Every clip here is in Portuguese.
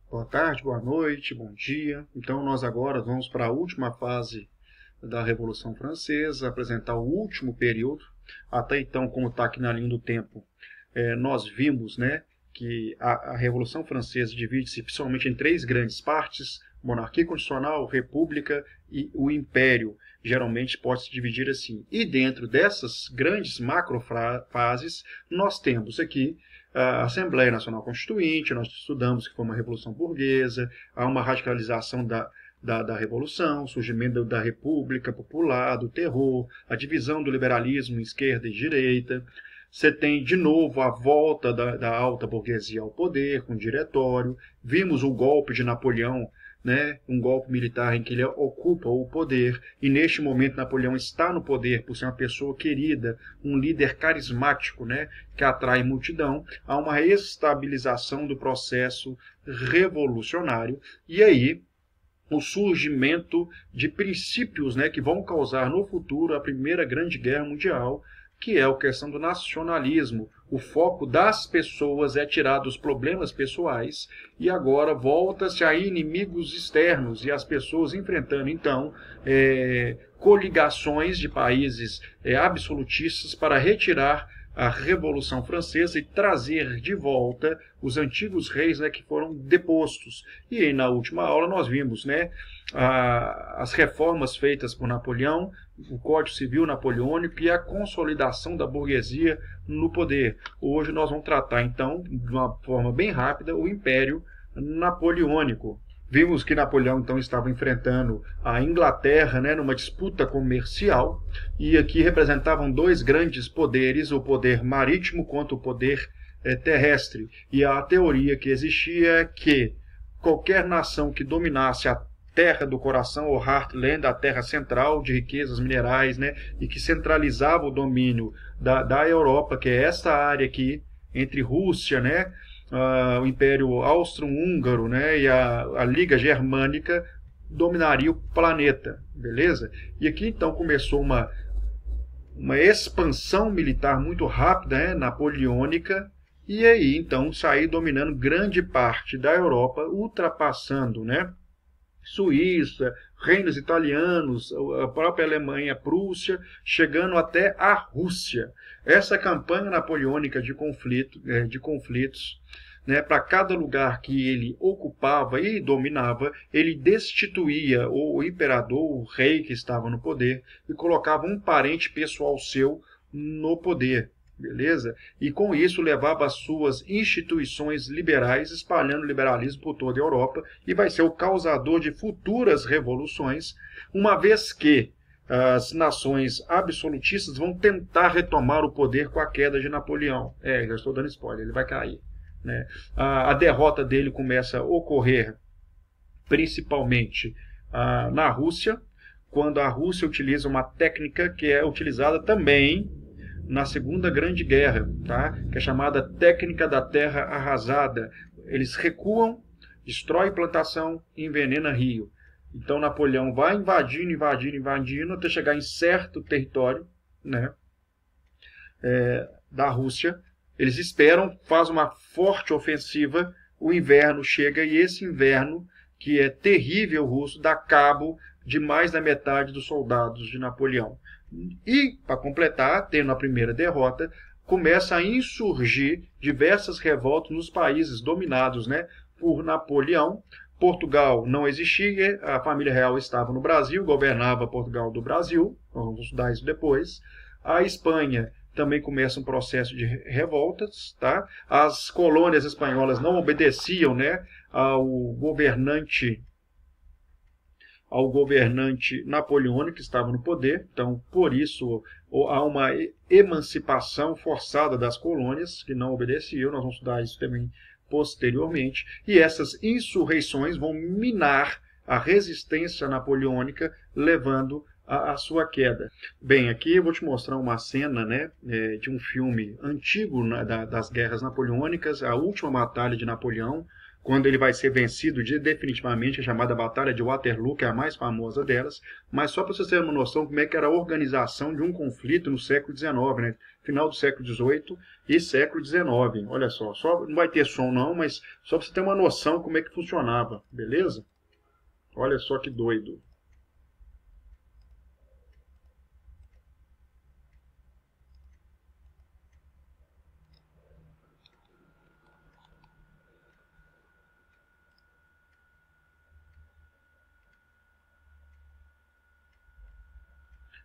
Boa tarde, boa noite, bom dia. Então, nós agora vamos para a última fase da Revolução Francesa, apresentar o último período. Até então, como está aqui na linha do tempo, nós vimos, né, que a Revolução Francesa divide-se principalmente em três grandes partes: monarquia constitucional, república e o império. Geralmente pode se dividir assim. E dentro dessas grandes macrofases, nós temos aqui a Assembleia Nacional Constituinte. Nós estudamos que foi uma revolução burguesa, há uma radicalização da Revolução, surgimento da República Popular, do terror, a divisão do liberalismo em esquerda e direita. Você tem, de novo, a volta da alta burguesia ao poder, com o diretório. Vimos o golpe de Napoleão, né, um golpe militar em que ele ocupa o poder, e neste momento Napoleão está no poder por ser uma pessoa querida, um líder carismático, né, que atrai multidão. Há uma estabilização do processo revolucionário, e aí o surgimento de princípios, né, que vão causar no futuro a Primeira Grande Guerra Mundial, que é a questão do nacionalismo. O foco das pessoas é tirar dos problemas pessoais e agora volta-se a inimigos externos, e as pessoas enfrentando, então, coligações de países absolutistas para retirar a Revolução Francesa e trazer de volta os antigos reis, né, que foram depostos. E aí, na última aula nós vimos, né, as reformas feitas por Napoleão, o Código Civil Napoleônico e a consolidação da burguesia no poder. Hoje nós vamos tratar, então, de uma forma bem rápida, o Império Napoleônico. Vimos que Napoleão, então, estava enfrentando a Inglaterra, né, numa disputa comercial, e aqui representavam dois grandes poderes, o poder marítimo contra o poder terrestre. E a teoria que existia é que qualquer nação que dominasse a terra do coração, ou Heartland, a terra central de riquezas minerais, né, e que centralizava o domínio da Europa, que é essa área aqui, entre Rússia, né, o Império Austro-Húngaro, né, e a Liga Germânica, dominaria o planeta, beleza? E aqui então começou uma expansão militar muito rápida, né, napoleônica, e aí então sair dominando grande parte da Europa, ultrapassando, né, Suíça, reinos italianos, a própria Alemanha, Prússia, chegando até a Rússia. Essa campanha napoleônica de conflitos, né, para cada lugar que ele ocupava e dominava, ele destituía o imperador, o rei que estava no poder, e colocava um parente pessoal seu no poder. Beleza? E com isso levava as suas instituições liberais, espalhando o liberalismo por toda a Europa, e vai ser o causador de futuras revoluções, uma vez que as nações absolutistas vão tentar retomar o poder com a queda de Napoleão. Já estou dando spoiler, ele vai cair, né? A derrota dele começa a ocorrer principalmente na Rússia, quando a Rússia utiliza uma técnica que é utilizada também na Segunda Grande Guerra, tá? Que é chamada técnica da terra arrasada. Eles recuam, destrói plantação e envenena rio. Então Napoleão vai invadindo até chegar em certo território, né, da Rússia. Eles esperam, faz uma forte ofensiva, o inverno chega, e esse inverno, que é terrível russo, dá cabo de mais da metade dos soldados de Napoleão. E, para completar, tendo a primeira derrota, começa a insurgir diversas revoltas nos países dominados, né, por Napoleão. Portugal não existia, a família real estava no Brasil, governava Portugal do Brasil, nós vamos estudar isso depois. A Espanha também começa um processo de revoltas, tá? As colônias espanholas não obedeciam, né, ao governante napoleônico que estava no poder. Então, por isso, há uma emancipação forçada das colônias que não obedeciam. Nós vamos estudar isso também posteriormente. E essas insurreições vão minar a resistência napoleônica, levando à sua queda. Bem, aqui eu vou te mostrar uma cena, né, de um filme antigo, né, das guerras napoleônicas, a última batalha de Napoleão quando ele vai ser vencido definitivamente, a chamada Batalha de Waterloo, que é a mais famosa delas, mas só para vocês terem uma noção como é que era a organização de um conflito no século XIX, né? Final do século XVIII e século XIX. Olha só não vai ter som não, mas só para você ter uma noção como é que funcionava, beleza? Olha só que doido.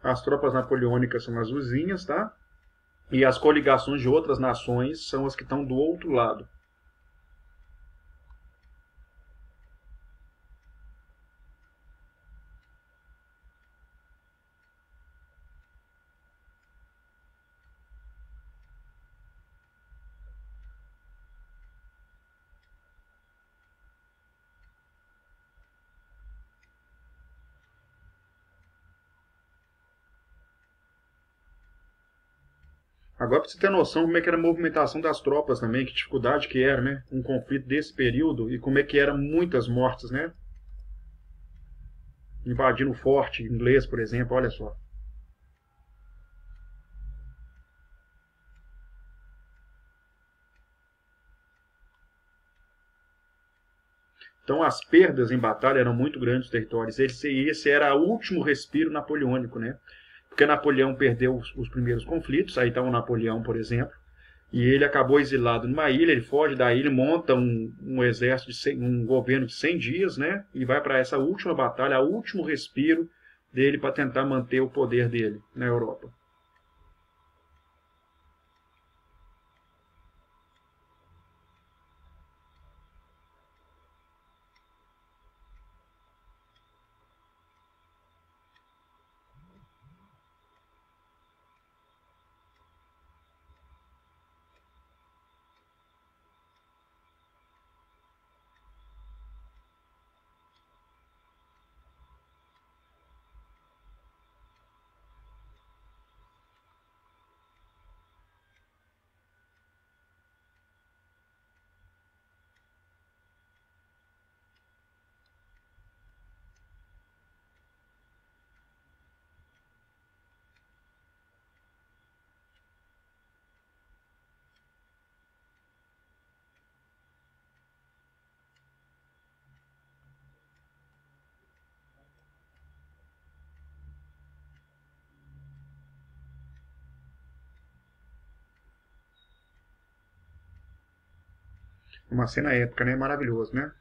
As tropas napoleônicas são azulzinhas, tá? E as coligações de outras nações são as que estão do outro lado. Agora, para você ter noção como é que era a movimentação das tropas também, que dificuldade que era, né? Um conflito desse período e como é que eram muitas mortes, né? Invadindo o forte inglês, por exemplo, olha só. Então as perdas em batalha eram muito grandes nos territórios. Esse era o último respiro napoleônico, né? Porque Napoleão perdeu os primeiros conflitos, aí está o Napoleão, por exemplo, e ele acabou exilado numa ilha, ele foge da ilha, monta um exército, um governo de 100 dias, né? E vai para essa última batalha, o último respiro dele para tentar manter o poder dele na Europa. Uma cena épica, né? Maravilhoso, né?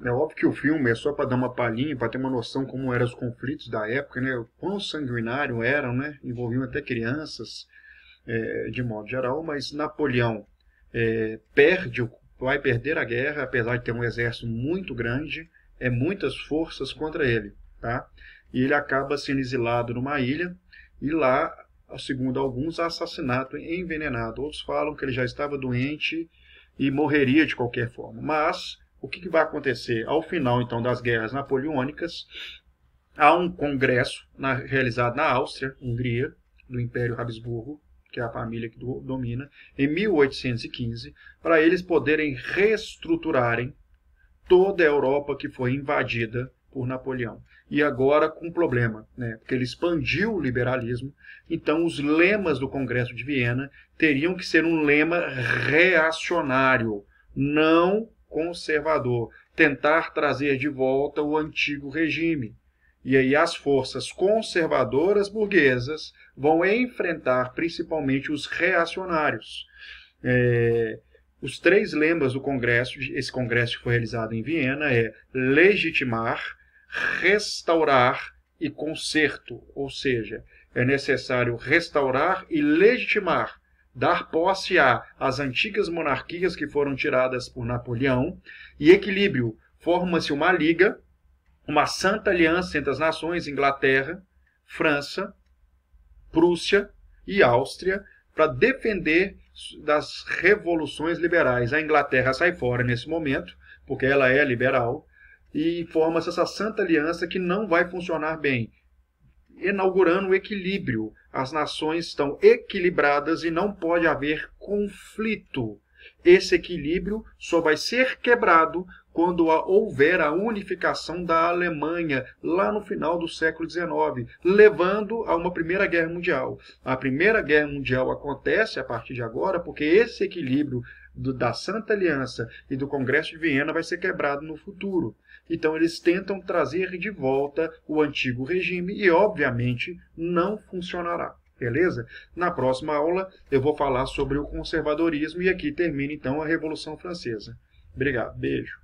É óbvio que o filme é só para dar uma palhinha, para ter uma noção como eram os conflitos da época, né? O quão sanguinário eram, né? Envolviam até crianças, de modo geral, mas Napoleão vai perder a guerra, apesar de ter um exército muito grande, muitas forças contra ele, tá? E ele acaba sendo exilado numa ilha, e lá, segundo alguns, assassinato envenenado. Outros falam que ele já estava doente e morreria de qualquer forma. Mas o que vai acontecer? Ao final, então, das guerras napoleônicas, há um congresso realizado na Áustria, Hungria, do Império Habsburgo, que é a família que domina, em 1815, para eles poderem reestruturarem toda a Europa que foi invadida por Napoleão. E agora com um problema, né? Porque ele expandiu o liberalismo, então os lemas do Congresso de Viena teriam que ser um lema reacionário, não conservador, tentar trazer de volta o antigo regime. E aí as forças conservadoras burguesas vão enfrentar principalmente os reacionários. Os 3 lemas do Congresso, esse Congresso que foi realizado em Viena, legitimar, restaurar e conserto. Ou seja, é necessário restaurar e legitimar, dar posse às antigas monarquias que foram tiradas por Napoleão, e equilíbrio. Forma-se uma liga, uma santa aliança entre as nações Inglaterra, França, Prússia e Áustria, para defender das revoluções liberais. A Inglaterra sai fora nesse momento, porque ela é liberal, e forma-se essa santa aliança que não vai funcionar bem, inaugurando o equilíbrio. As nações estão equilibradas e não pode haver conflito. Esse equilíbrio só vai ser quebrado quando houver a unificação da Alemanha, lá no final do século XIX, levando a uma Primeira Guerra Mundial. A Primeira Guerra Mundial acontece a partir de agora porque esse equilíbrio da Santa Aliança e do Congresso de Viena vai ser quebrado no futuro. Então eles tentam trazer de volta o antigo regime e, obviamente, não funcionará. Beleza? Na próxima aula eu vou falar sobre o conservadorismo e aqui termina então a Revolução Francesa. Obrigado, beijo.